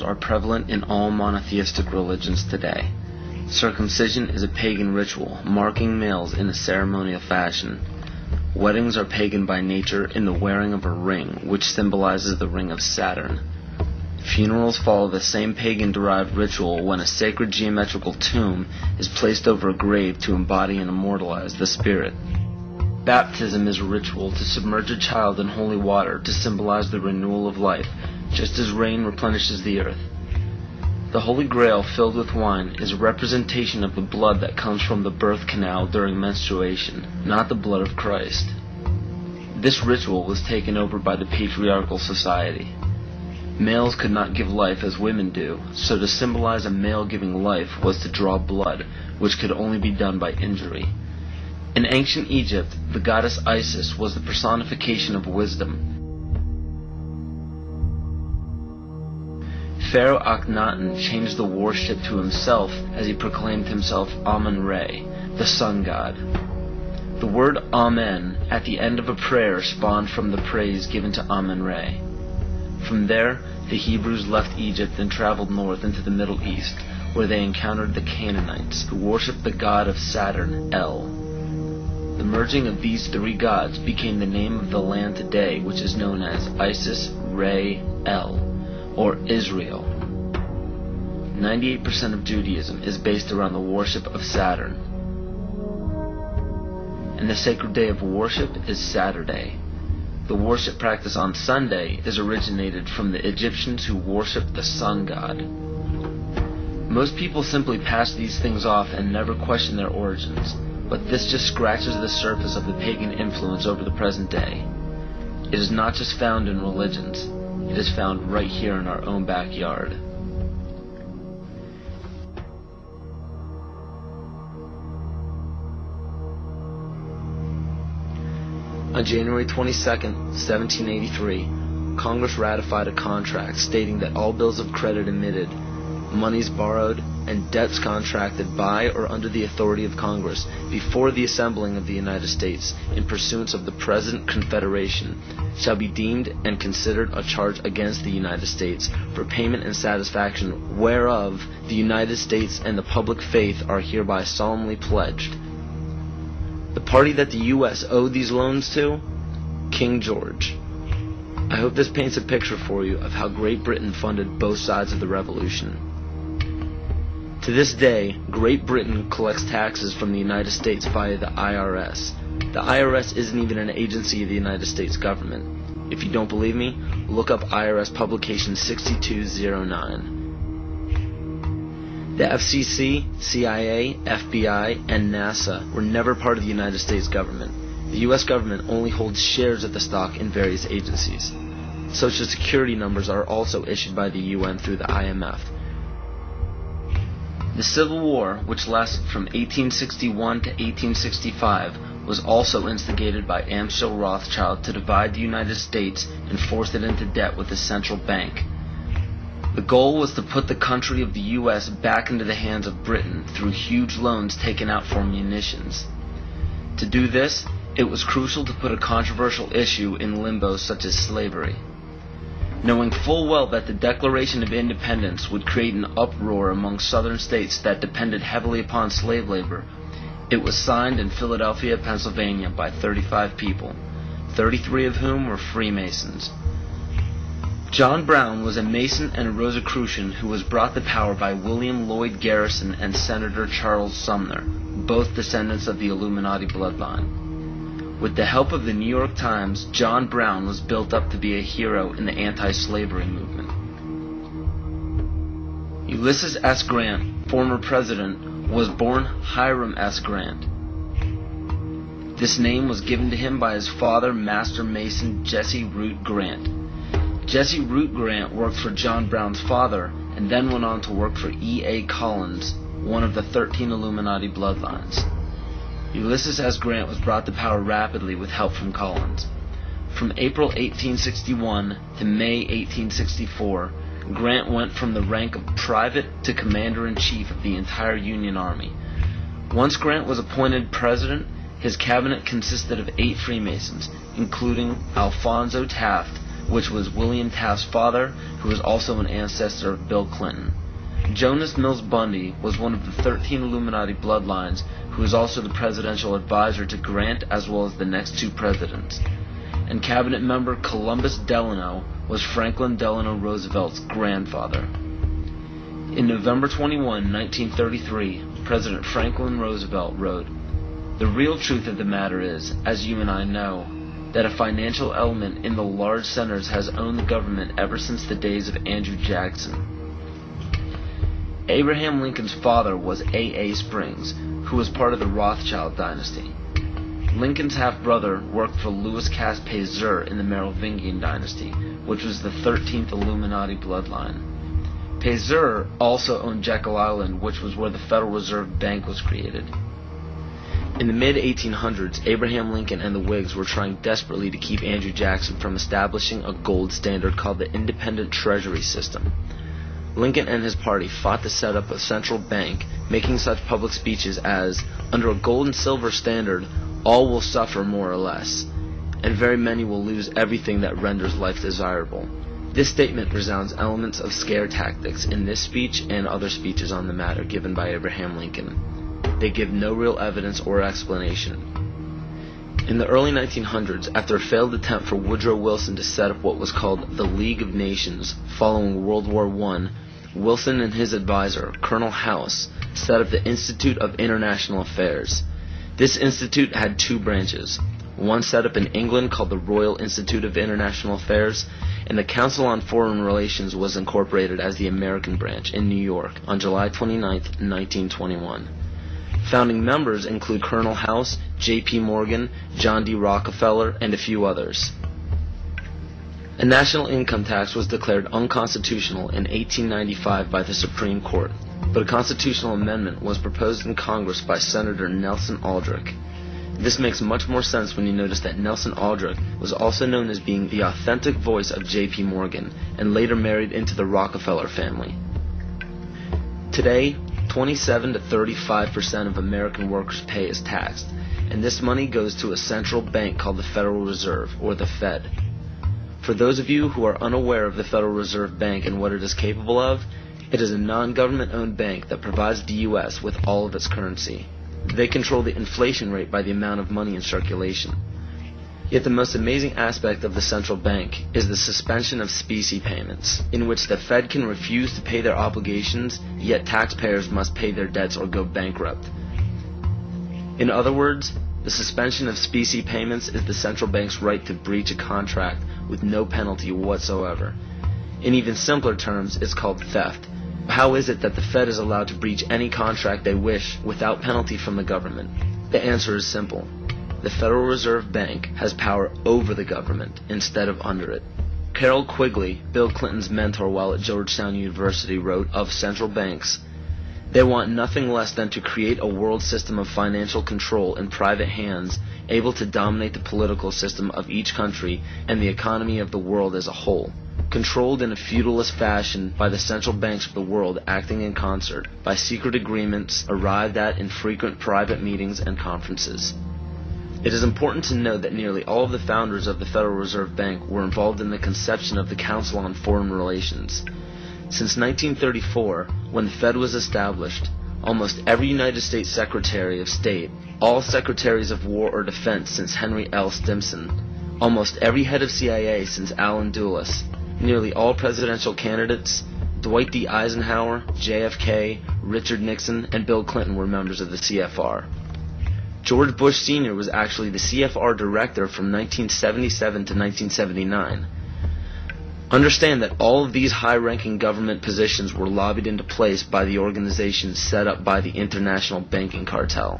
are prevalent in all monotheistic religions today. Circumcision is a pagan ritual, marking males in a ceremonial fashion. Weddings are pagan by nature in the wearing of a ring, which symbolizes the ring of Saturn. Funerals follow the same pagan-derived ritual when a sacred geometrical tomb is placed over a grave to embody and immortalize the spirit. Baptism is a ritual to submerge a child in holy water to symbolize the renewal of life, just as rain replenishes the earth. The Holy Grail filled with wine is a representation of the blood that comes from the birth canal during menstruation, not the blood of Christ. This ritual was taken over by the patriarchal society. Males could not give life as women do, so to symbolize a male giving life was to draw blood, which could only be done by injury. In ancient Egypt, the goddess Isis was the personification of wisdom. Pharaoh Akhenaten changed the worship to himself as he proclaimed himself Amun-Re, the sun god. The word Amen at the end of a prayer spawned from the praise given to Amun-Re. From there, the Hebrews left Egypt and traveled north into the Middle East, where they encountered the Canaanites, who worshipped the god of Saturn, El. The merging of these three gods became the name of the land today, which is known as Isis, Re, El, or Israel. 98% of Judaism is based around the worship of Saturn. And the sacred day of worship is Saturday. The worship practice on Sunday is originated from the Egyptians who worshipped the sun god. Most people simply pass these things off and never question their origins, but this just scratches the surface of the pagan influence over the present day. It is not just found in religions. It is found right here in our own backyard. On January 22, 1783, Congress ratified a contract stating that all bills of credit emitted, monies borrowed, and debts contracted by or under the authority of Congress before the assembling of the United States in pursuance of the present Confederation shall be deemed and considered a charge against the United States for payment and satisfaction whereof the United States and the public faith are hereby solemnly pledged. The party that the U.S. owed these loans to? King George. I hope this paints a picture for you of how Great Britain funded both sides of the Revolution. To this day, Great Britain collects taxes from the United States via the IRS. The IRS isn't even an agency of the United States government. If you don't believe me, look up IRS publication 6209. The FCC, CIA, FBI, and NASA were never part of the United States government. The U.S. government only holds shares of the stock in various agencies. Social Security numbers are also issued by the UN through the IMF. The Civil War, which lasted from 1861 to 1865, was also instigated by Amschel Rothschild to divide the United States and force it into debt with the central bank. The goal was to put the country of the U.S. back into the hands of Britain through huge loans taken out for munitions. To do this, it was crucial to put a controversial issue in limbo such as slavery. Knowing full well that the Declaration of Independence would create an uproar among southern states that depended heavily upon slave labor, it was signed in Philadelphia, Pennsylvania by 35 people, 33 of whom were Freemasons. John Brown was a Mason and a Rosicrucian who was brought to power by William Lloyd Garrison and Senator Charles Sumner, both descendants of the Illuminati bloodline. With the help of the New York Times, John Brown was built up to be a hero in the anti-slavery movement. Ulysses S. Grant, former president, was born Hiram S. Grant. This name was given to him by his father, Master Mason Jesse Root Grant. Jesse Root Grant worked for John Brown's father and then went on to work for E.A. Collins, one of the 13 Illuminati bloodlines. Ulysses S. Grant was brought to power rapidly with help from Collins. From April 1861 to May 1864, Grant went from the rank of private to commander-in-chief of the entire Union Army. Once Grant was appointed president, his cabinet consisted of 8 Freemasons, including Alphonso Taft, which was William Taft's father, who was also an ancestor of Bill Clinton. Jonas Mills Bundy was one of the 13 Illuminati bloodlines, who was also the presidential advisor to Grant as well as the next two presidents. And cabinet member Columbus Delano was Franklin Delano Roosevelt's grandfather. In November 21, 1933, President Franklin Roosevelt wrote, "The real truth of the matter is, as you and I know, that a financial element in the large centers has owned the government ever since the days of Andrew Jackson." Abraham Lincoln's father was A.A. Springs, who was part of the Rothschild dynasty. Lincoln's half-brother worked for Louis Cass Pasteur in the Merovingian dynasty, which was the 13th Illuminati bloodline. Pasteur also owned Jekyll Island, which was where the Federal Reserve Bank was created. In the mid-1800s, Abraham Lincoln and the Whigs were trying desperately to keep Andrew Jackson from establishing a gold standard called the Independent Treasury System. Lincoln and his party fought to set up a central bank, making such public speeches as, "Under a gold and silver standard, all will suffer more or less, and very many will lose everything that renders life desirable." This statement resounds elements of scare tactics in this speech and other speeches on the matter given by Abraham Lincoln. They give no real evidence or explanation. In the early 1900s, after a failed attempt for Woodrow Wilson to set up what was called the League of Nations following World War I, Wilson and his advisor, Colonel House, set up the Institute of International Affairs. This institute had two branches, one set up in England called the Royal Institute of International Affairs, and the Council on Foreign Relations was incorporated as the American branch in New York on July 29, 1921. Founding members include Colonel House, J.P. Morgan, John D. Rockefeller, and a few others. A national income tax was declared unconstitutional in 1895 by the Supreme Court, but a constitutional amendment was proposed in Congress by Senator Nelson Aldrich. This makes much more sense when you notice that Nelson Aldrich was also known as being the authentic voice of J.P. Morgan, and later married into the Rockefeller family. Today, 27 to 35% of American workers' pay is taxed, and this money goes to a central bank called the Federal Reserve, or the Fed. For those of you who are unaware of the Federal Reserve Bank and what it is capable of, it is a non-government-owned bank that provides the U.S. with all of its currency. They control the inflation rate by the amount of money in circulation. Yet the most amazing aspect of the central bank is the suspension of specie payments, in which the Fed can refuse to pay their obligations, yet taxpayers must pay their debts or go bankrupt. In other words, the suspension of specie payments is the central bank's right to breach a contract with no penalty whatsoever. In even simpler terms, it's called theft. How is it that the Fed is allowed to breach any contract they wish without penalty from the government? The answer is simple. The Federal Reserve Bank has power over the government instead of under it. Carroll Quigley, Bill Clinton's mentor while at Georgetown University, wrote of central banks, "They want nothing less than to create a world system of financial control in private hands, able to dominate the political system of each country and the economy of the world as a whole, controlled in a feudalist fashion by the central banks of the world acting in concert, by secret agreements arrived at in frequent private meetings and conferences." It is important to note that nearly all of the founders of the Federal Reserve Bank were involved in the conception of the Council on Foreign Relations. Since 1934, when the Fed was established, almost every United States Secretary of State, all Secretaries of War or Defense since Henry L. Stimson, almost every head of CIA since Allen Dulles, nearly all presidential candidates, Dwight D. Eisenhower, JFK, Richard Nixon, and Bill Clinton were members of the CFR. George Bush Sr. was actually the CFR director from 1977 to 1979. Understand that all of these high-ranking government positions were lobbied into place by the organizations set up by the international banking cartel.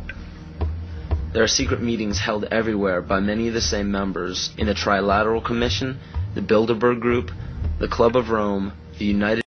There are secret meetings held everywhere by many of the same members in the Trilateral Commission, the Bilderberg Group, the Club of Rome, the United